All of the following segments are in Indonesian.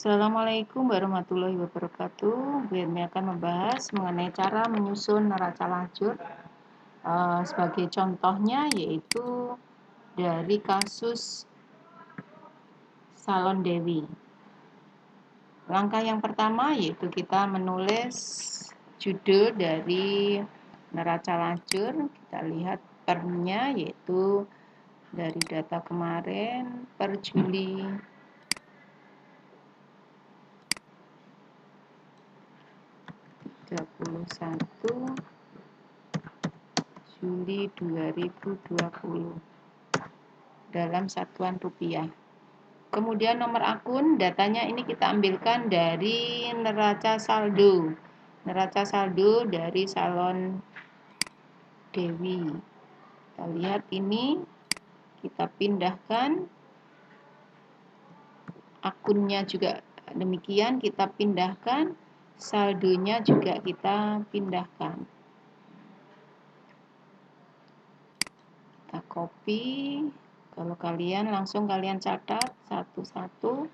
Assalamualaikum warahmatullahi wabarakatuh. Bu Irmi akan membahas mengenai cara menyusun neraca lanjut. Sebagai contohnya yaitu dari kasus Salon Dewi. Langkah yang pertama yaitu kita menulis judul dari neraca lanjut. Kita lihat pernya yaitu dari data kemarin per Juli 31 Juli 2020 dalam satuan rupiah. Kemudian nomor akun, datanya ini kita ambilkan dari neraca saldo. Neraca saldo dari Salon Dewi. Kita lihat ini, kita pindahkan. Akunnya juga demikian, kita pindahkan. Saldonya juga kita pindahkan. Kita copy. Kalau kalian langsung kalian catat satu-satu.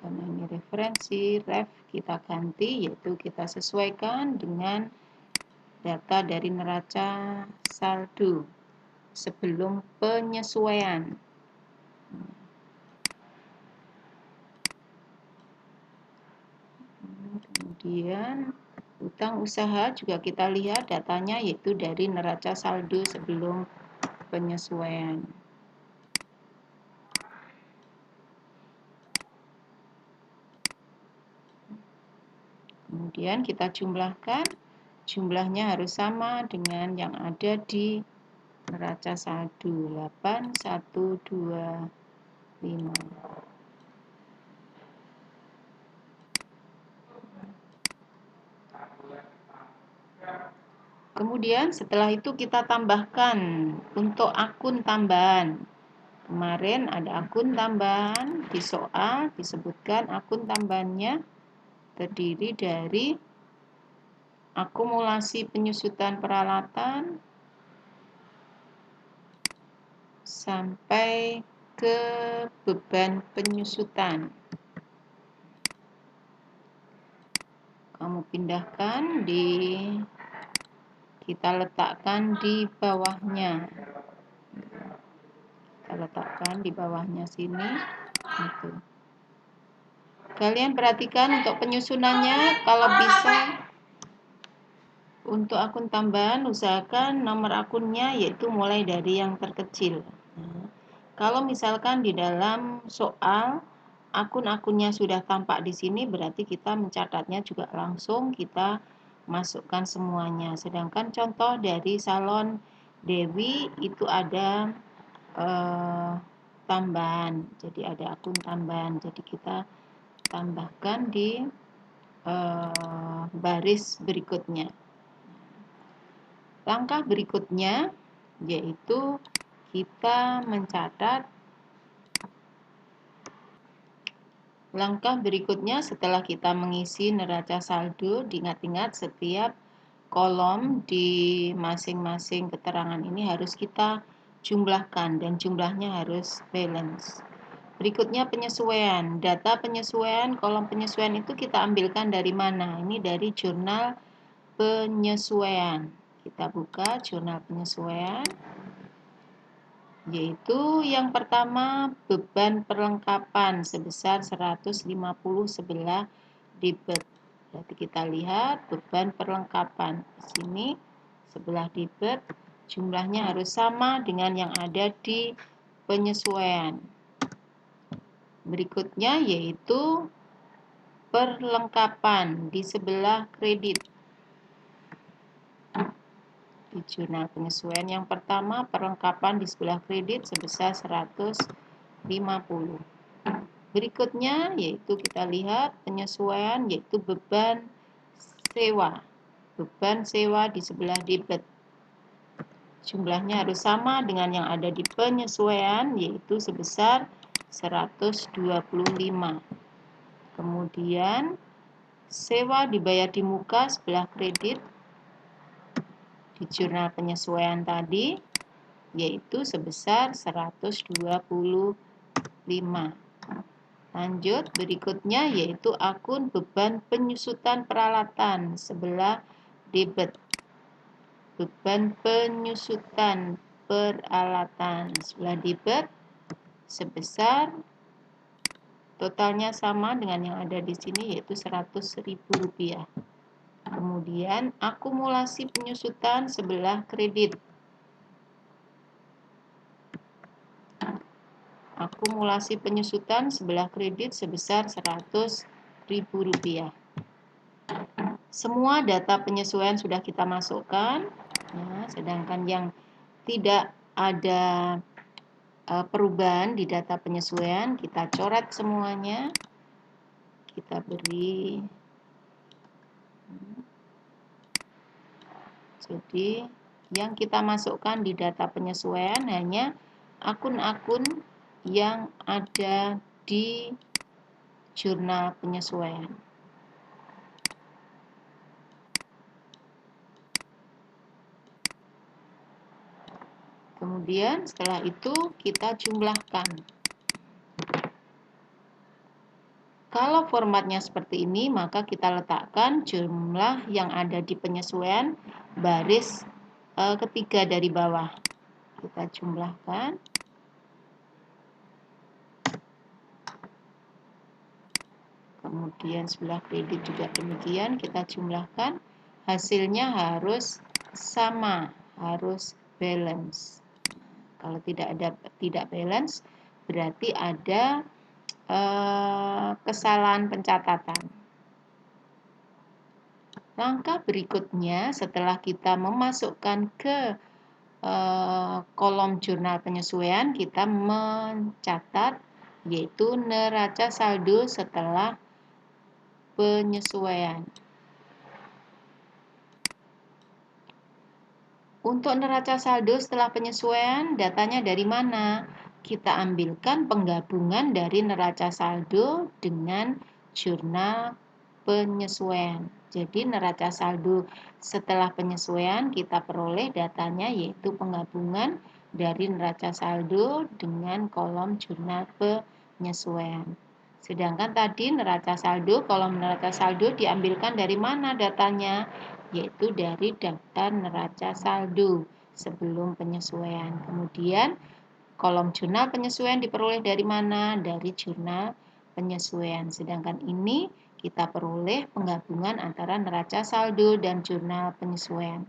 Karena ini referensi, ref kita ganti, yaitu kita sesuaikan dengan data dari neraca saldo sebelum penyesuaian. Kemudian utang usaha juga kita lihat datanya yaitu dari neraca saldo sebelum penyesuaian. Kemudian kita jumlahkan, jumlahnya harus sama dengan yang ada di neraca saldo 8125. Kemudian setelah itu kita tambahkan untuk akun tambahan. Kemarin ada akun tambahan, di soal disebutkan akun tambahannya terdiri dari akumulasi penyusutan peralatan sampai ke beban penyusutan. Kamu pindahkan kita letakkan di bawahnya. Kita letakkan di bawahnya sini. Gitu. Kalian perhatikan untuk penyusunannya, kalau bisa untuk akun tambahan usahakan nomor akunnya yaitu mulai dari yang terkecil. Kalau misalkan di dalam soal akun-akunnya sudah tampak di sini, berarti kita mencatatnya juga langsung kita masukkan semuanya. Sedangkan contoh dari Salon Dewi itu ada tambahan, jadi ada akun tambahan, jadi kita tambahkan di baris berikutnya. Langkah berikutnya yaitu kita mencatat. Langkah berikutnya setelah kita mengisi neraca saldo, diingat-ingat setiap kolom di masing-masing keterangan ini harus kita jumlahkan dan jumlahnya harus balance. Berikutnya penyesuaian. Data penyesuaian, kolom penyesuaian itu kita ambilkan dari mana? Ini dari jurnal penyesuaian. Kita buka jurnal penyesuaian. Yaitu yang pertama beban perlengkapan sebesar 150 sebelah debit. Berarti kita lihat beban perlengkapan di sini sebelah debit, jumlahnya harus sama dengan yang ada di penyesuaian. Berikutnya yaitu perlengkapan di sebelah kredit. Di jurnal penyesuaian yang pertama, perlengkapan di sebelah kredit sebesar 150. Berikutnya yaitu kita lihat penyesuaian yaitu beban sewa. Beban sewa di sebelah debit. Jumlahnya harus sama dengan yang ada di penyesuaian yaitu sebesar 125. Kemudian sewa dibayar di muka sebelah kredit. Di jurnal penyesuaian tadi yaitu sebesar 125. Lanjut, berikutnya yaitu akun beban penyusutan peralatan sebelah debit. Beban penyusutan peralatan sebelah debit sebesar, totalnya sama dengan yang ada di sini yaitu Rp100.000. Kemudian akumulasi penyusutan sebelah kredit. Akumulasi penyusutan sebelah kredit sebesar Rp100.000. Semua data penyesuaian sudah kita masukkan. Nah, sedangkan yang tidak ada perubahan di data penyesuaian, kita coret semuanya. Kita beri. Jadi, yang kita masukkan di data penyesuaian hanya akun-akun yang ada di jurnal penyesuaian. Kemudian setelah itu kita jumlahkan. Kalau formatnya seperti ini, maka kita letakkan jumlah yang ada di penyesuaian baris ketiga dari bawah. Kita jumlahkan. Kemudian sebelah kredit juga demikian, kita jumlahkan. Hasilnya harus sama, harus balance. Kalau tidak balance, berarti ada kesalahan pencatatan. Langkah berikutnya setelah kita memasukkan ke kolom jurnal penyesuaian, kita mencatat yaitu neraca saldo setelah penyesuaian. Untuk neraca saldo setelah penyesuaian, datanya dari mana? Kita ambilkan penggabungan dari neraca saldo dengan jurnal penyesuaian. Jadi neraca saldo setelah penyesuaian kita peroleh datanya yaitu penggabungan dari neraca saldo dengan kolom jurnal penyesuaian. Sedangkan tadi neraca saldo, kolom neraca saldo diambilkan dari mana datanya? Yaitu dari daftar neraca saldo sebelum penyesuaian. Kemudian kolom jurnal penyesuaian diperoleh dari mana? Dari jurnal penyesuaian. Sedangkan ini kita peroleh penggabungan antara neraca saldo dan jurnal penyesuaian.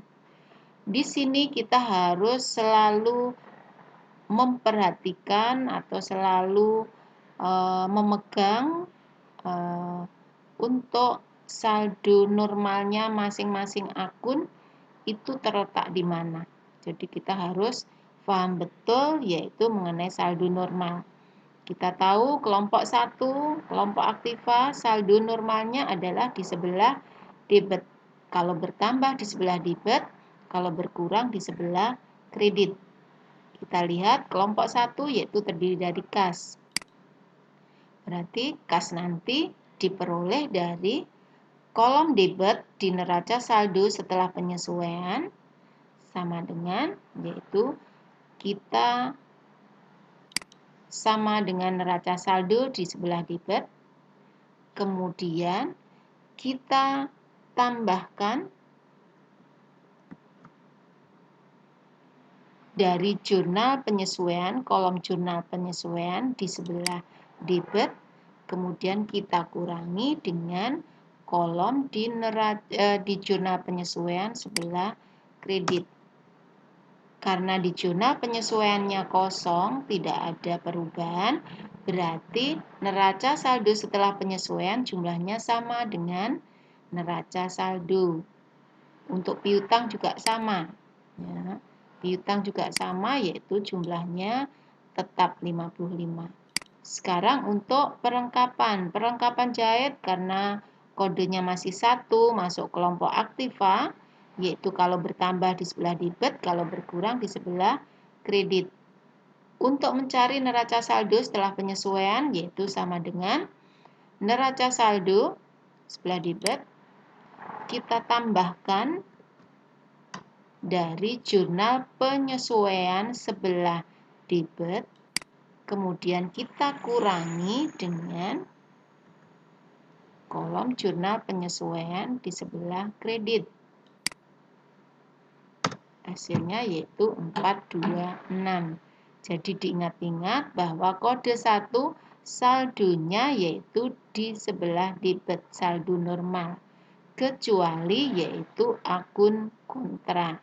Di sini kita harus selalu memperhatikan atau selalu memegang untuk saldo normalnya masing-masing akun itu terletak di mana. Jadi kita harus paham betul yaitu mengenai saldo normal. Kita tahu kelompok 1, kelompok aktiva, saldo normalnya adalah di sebelah debit. Kalau bertambah di sebelah debit, kalau berkurang di sebelah kredit. Kita lihat kelompok 1 yaitu terdiri dari kas. Berarti kas nanti diperoleh dari kolom debit di neraca saldo setelah penyesuaian sama dengan yaitu kita sama dengan neraca saldo di sebelah debit. Kemudian kita tambahkan dari jurnal penyesuaian, kolom jurnal penyesuaian di sebelah debit. Kemudian kita kurangi dengan kolom di jurnal penyesuaian sebelah kredit. Karena di jurnal penyesuaiannya kosong, tidak ada perubahan, berarti neraca saldo setelah penyesuaian jumlahnya sama dengan neraca saldo. Untuk piutang juga sama. Ya, piutang juga sama, yaitu jumlahnya tetap 55. Sekarang untuk perlengkapan jahit karena kodenya masih 1 masuk kelompok aktiva, yaitu kalau bertambah di sebelah debit, kalau berkurang di sebelah kredit. Untuk mencari neraca saldo setelah penyesuaian yaitu sama dengan neraca saldo sebelah debit, kita tambahkan dari jurnal penyesuaian sebelah debit, kemudian kita kurangi dengan kolom jurnal penyesuaian di sebelah kredit. Hasilnya yaitu 426. Jadi diingat-ingat bahwa kode 1 saldonya yaitu di sebelah debit, saldo normal, kecuali yaitu akun kontra.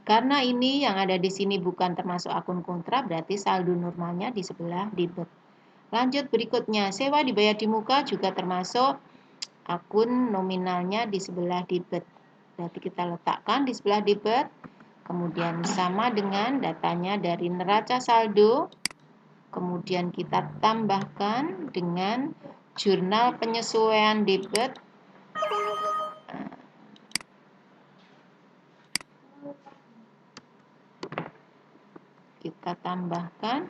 Karena ini yang ada di sini bukan termasuk akun kontra, berarti saldo normalnya di sebelah debit. Lanjut berikutnya, sewa dibayar di muka juga termasuk akun nominalnya di sebelah debit. Berarti kita letakkan di sebelah debit, kemudian sama dengan datanya dari neraca saldo, kemudian kita tambahkan dengan jurnal penyesuaian debit. Kita tambahkan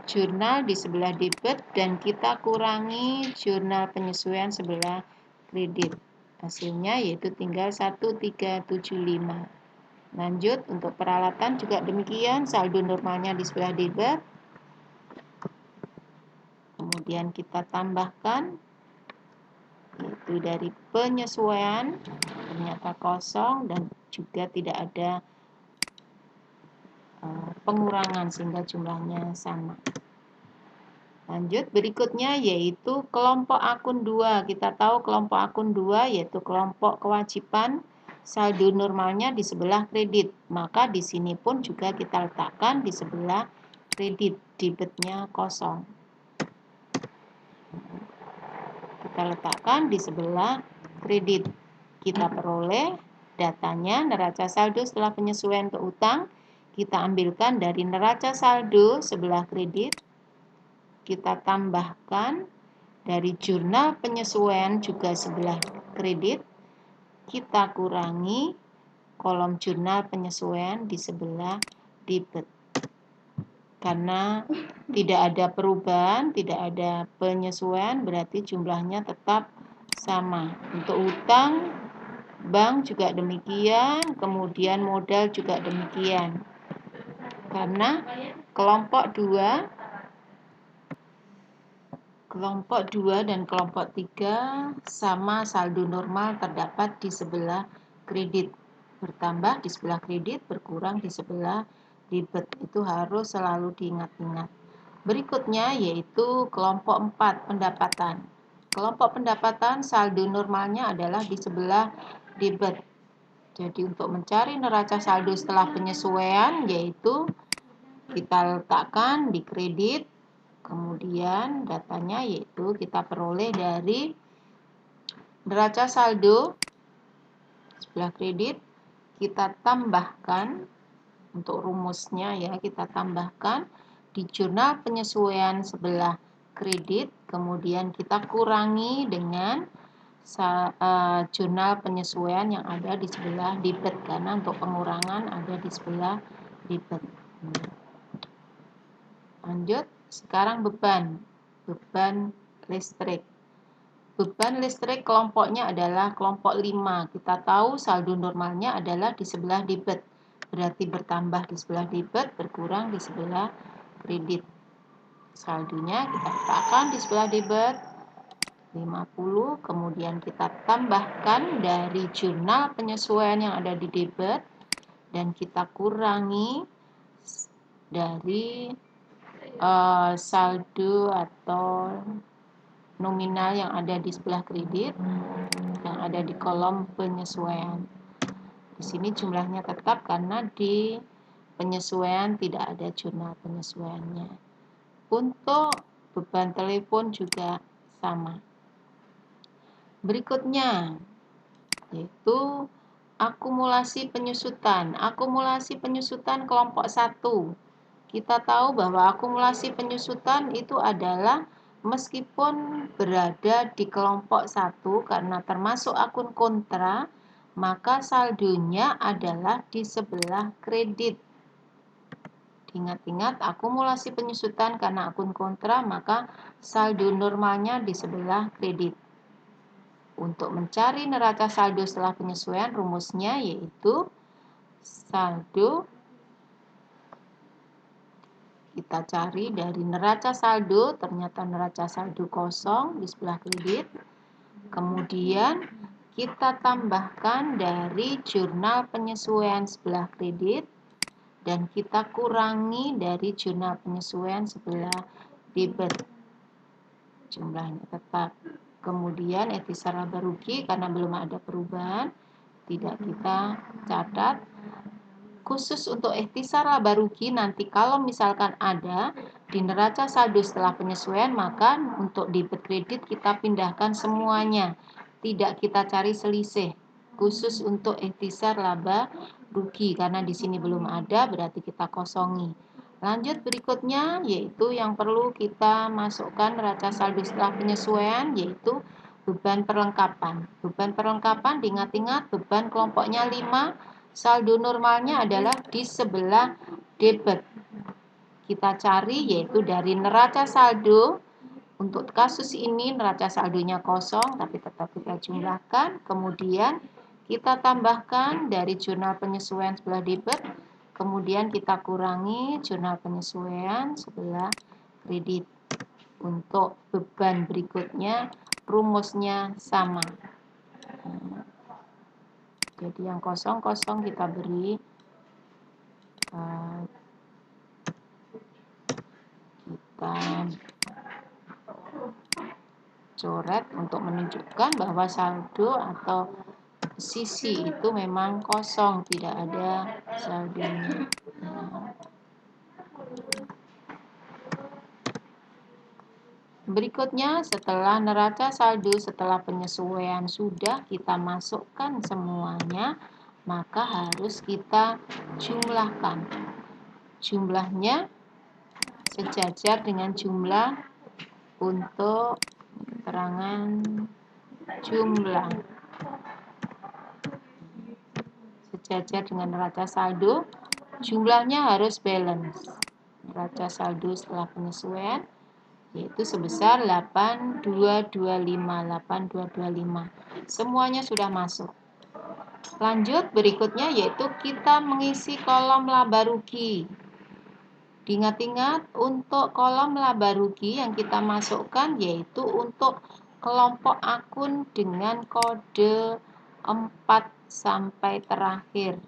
jurnal di sebelah debit dan kita kurangi jurnal penyesuaian sebelah kredit. Hasilnya yaitu tinggal 1375. Lanjut untuk peralatan juga demikian, saldo normalnya di sebelah debit. Kemudian kita tambahkan yaitu dari penyesuaian ternyata kosong dan juga tidak ada pengurangan sehingga jumlahnya sama. Lanjut berikutnya yaitu kelompok akun 2. Kita tahu kelompok akun 2 yaitu kelompok kewajiban saldo normalnya di sebelah kredit. Maka di sini pun juga kita letakkan di sebelah kredit, debitnya kosong. Kita letakkan di sebelah kredit. Kita peroleh datanya neraca saldo setelah penyesuaian ke utang. Kita ambilkan dari neraca saldo sebelah kredit. Kita tambahkan dari jurnal penyesuaian juga sebelah kredit. Kita kurangi kolom jurnal penyesuaian di sebelah debit. Karena tidak ada perubahan, tidak ada penyesuaian, berarti jumlahnya tetap sama. Untuk utang, bank juga demikian, kemudian modal juga demikian. Karena kelompok 2 dan kelompok 3 sama saldo normal terdapat di sebelah kredit. Bertambah di sebelah kredit, berkurang di sebelah debit. Itu harus selalu diingat-ingat. Berikutnya yaitu kelompok 4, pendapatan. Kelompok pendapatan saldo normalnya adalah di sebelah debit. Jadi untuk mencari neraca saldo setelah penyesuaian yaitu kita letakkan di kredit, kemudian datanya yaitu kita peroleh dari neraca saldo sebelah kredit, kita tambahkan untuk rumusnya ya, kita tambahkan di jurnal penyesuaian sebelah kredit, kemudian kita kurangi dengan jurnal penyesuaian yang ada di sebelah debit, karena untuk pengurangan ada di sebelah debit. Lanjut, sekarang beban listrik. Beban listrik kelompoknya adalah kelompok 5. Kita tahu saldo normalnya adalah di sebelah debit. Berarti bertambah di sebelah debit, berkurang di sebelah kredit. Saldonya kita letakkan di sebelah debit 50, kemudian kita tambahkan dari jurnal penyesuaian yang ada di debit dan kita kurangi dari saldo atau nominal yang ada di sebelah kredit yang ada di kolom penyesuaian. Di sini jumlahnya tetap karena di penyesuaian tidak ada jurnal penyesuaiannya. Untuk beban telepon juga sama. Berikutnya yaitu akumulasi penyusutan. Akumulasi penyusutan kelompok 1. Kita tahu bahwa akumulasi penyusutan itu adalah meskipun berada di kelompok 1 karena termasuk akun kontra, maka saldonya adalah di sebelah kredit. Ingat-ingat akumulasi penyusutan karena akun kontra, maka saldo normalnya di sebelah kredit. Untuk mencari neraca saldo setelah penyesuaian, rumusnya yaitu saldo, kita cari dari neraca saldo, ternyata neraca saldo kosong di sebelah kredit. Kemudian kita tambahkan dari jurnal penyesuaian sebelah kredit dan kita kurangi dari jurnal penyesuaian sebelah debit. Jumlahnya tetap. Kemudian etisar laba rugi karena belum ada perubahan, tidak kita catat. Khusus untuk etisar laba rugi nanti kalau misalkan ada di neraca saldo setelah penyesuaian, maka untuk debit kredit kita pindahkan semuanya. Tidak kita cari selisih. Khusus untuk etisar laba rugi karena di sini belum ada, berarti kita kosongi. Lanjut berikutnya yaitu yang perlu kita masukkan neraca saldo setelah penyesuaian yaitu beban perlengkapan. Beban perlengkapan diingat-ingat beban kelompoknya 5, saldo normalnya adalah di sebelah debit. Kita cari yaitu dari neraca saldo. Untuk kasus ini neraca saldonya kosong tapi tetap kita jumlahkan. Kemudian kita tambahkan dari jurnal penyesuaian sebelah debit. Kemudian kita kurangi jurnal penyesuaian sebelah kredit. Untuk beban berikutnya rumusnya sama. Jadi yang kosong-kosong kita beri kita coret untuk menunjukkan bahwa saldo atau sisi itu memang kosong, tidak ada saldonya. Berikutnya setelah neraca saldo setelah penyesuaian sudah kita masukkan semuanya, maka harus kita jumlahkan. Jumlahnya sejajar dengan jumlah untuk keterangan jumlah. Sejajar dengan neraca saldo, jumlahnya harus balance. Neraca saldo setelah penyesuaian yaitu sebesar 8225. Semuanya sudah masuk. Lanjut berikutnya yaitu kita mengisi kolom laba rugi. Diingat-ingat untuk kolom laba rugi yang kita masukkan yaitu untuk kelompok akun dengan kode 4 sampai terakhir.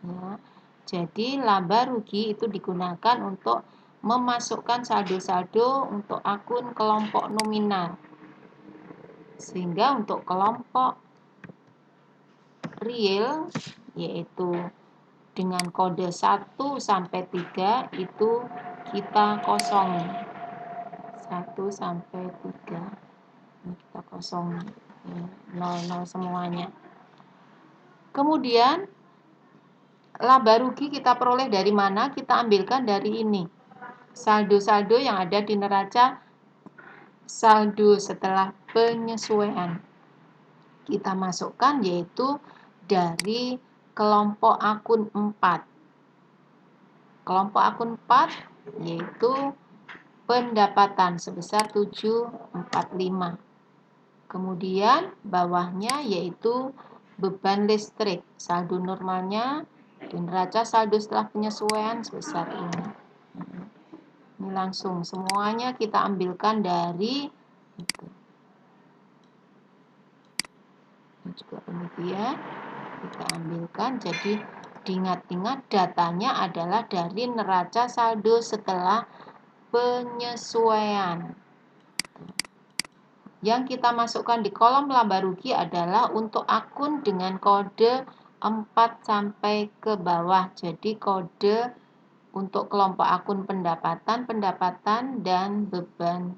Ya. Jadi laba rugi itu digunakan untuk memasukkan saldo-saldo untuk akun kelompok nominal. Sehingga untuk kelompok real yaitu dengan kode 1 sampai 3 itu kita kosongi. 1 sampai 3. Ini kita kosongi. 0 semuanya. Kemudian laba rugi kita peroleh dari mana? Kita ambilkan dari ini. Saldo-saldo yang ada di neraca saldo setelah penyesuaian. Kita masukkan yaitu dari kelompok akun 4. Kelompok akun 4 yaitu pendapatan sebesar 745. Kemudian bawahnya yaitu beban listrik. Saldo normalnya di neraca saldo setelah penyesuaian sebesar ini. Ini langsung semuanya kita ambilkan dari itu. Ini juga demikian kita ambilkan. Jadi diingat-ingat datanya adalah dari neraca saldo setelah penyesuaian. Yang kita masukkan di kolom laba rugi adalah untuk akun dengan kode 4 sampai ke bawah. Jadi kode untuk kelompok akun pendapatan, dan beban.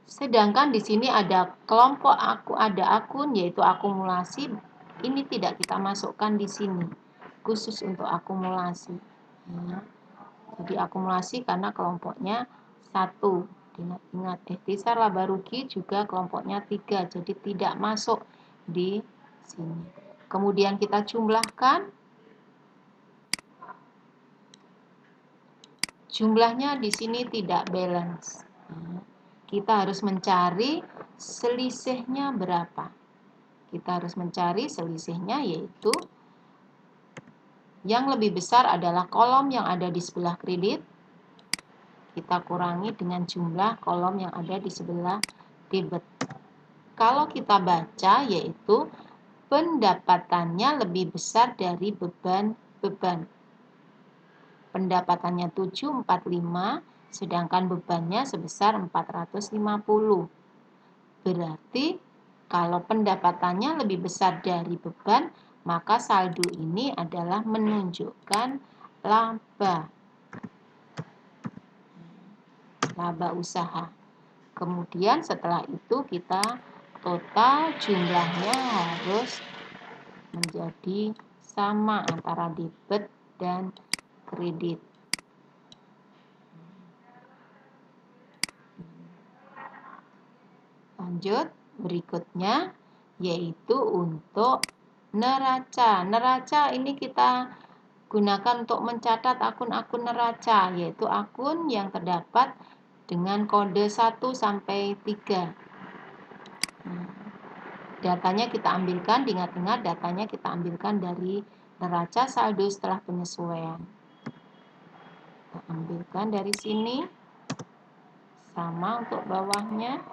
Sedangkan di sini ada kelompok akun yaitu akumulasi. Ini tidak kita masukkan di sini, khusus untuk akumulasi. Ya. Jadi akumulasi karena kelompoknya 1. Ingat, etisar laba rugi juga kelompoknya 3, jadi tidak masuk di sini. Kemudian kita jumlahkan. Jumlahnya di sini tidak balance. kita harus mencari selisihnya berapa. Kita harus mencari selisihnya, yaitu yang lebih besar adalah kolom yang ada di sebelah kredit. Kita kurangi dengan jumlah kolom yang ada di sebelah debit. Kalau kita baca, yaitu pendapatannya lebih besar dari beban-beban. Pendapatannya 745, sedangkan bebannya sebesar 450. Berarti kalau pendapatannya lebih besar dari beban, maka saldo ini adalah menunjukkan laba usaha. Kemudian setelah itu kita total jumlahnya harus menjadi sama antara debit dan kredit. Lanjut, berikutnya yaitu untuk neraca. Neraca ini kita gunakan untuk mencatat akun-akun neraca, yaitu akun yang terdapat dengan kode 1 sampai 3. Datanya kita ambilkan, diingat-ingat datanya kita ambilkan dari neraca saldo setelah penyesuaian. Kita ambilkan dari sini, sama untuk bawahnya.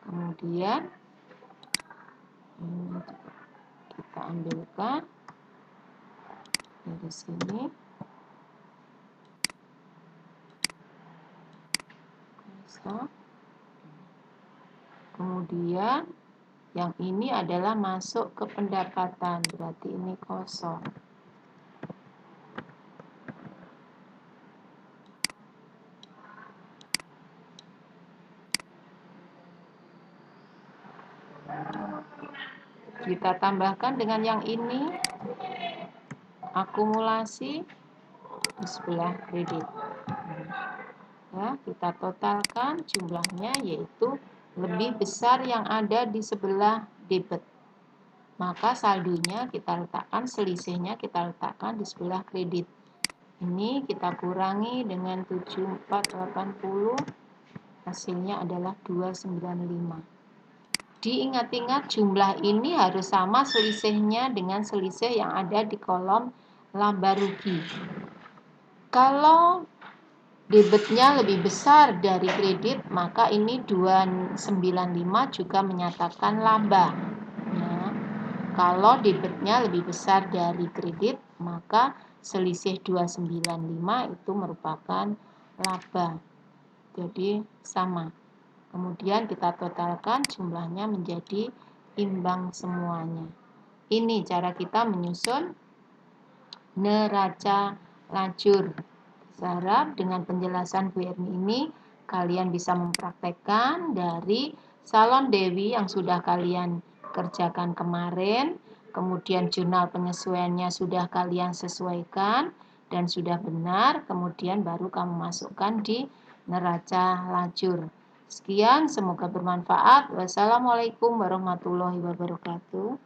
Kemudian ini kita ambilkan dari sini. Kemudian yang ini adalah masuk ke pendapatan, berarti ini kosong. Kita tambahkan dengan yang ini, akumulasi di sebelah kredit. Ya, kita totalkan jumlahnya, yaitu lebih besar yang ada di sebelah debit. Maka saldonya kita letakkan, selisihnya kita letakkan di sebelah kredit. Ini kita kurangi dengan 7480, hasilnya adalah 295. Diingat-ingat jumlah ini harus sama selisihnya dengan selisih yang ada di kolom laba rugi. Kalau debitnya lebih besar dari kredit, maka ini 295 juga menyatakan laba. Nah, kalau debitnya lebih besar dari kredit, maka selisih 295 itu merupakan laba. Jadi sama. Kemudian kita totalkan, jumlahnya menjadi imbang semuanya. Ini cara kita menyusun neraca lajur. Saya harap dengan penjelasan Bu Erni ini, kalian bisa mempraktekkan dari Salon Dewi yang sudah kalian kerjakan kemarin, kemudian jurnal penyesuaiannya sudah kalian sesuaikan dan sudah benar, kemudian baru kamu masukkan di neraca lajur. Sekian, semoga bermanfaat. Wassalamualaikum warahmatullahi wabarakatuh.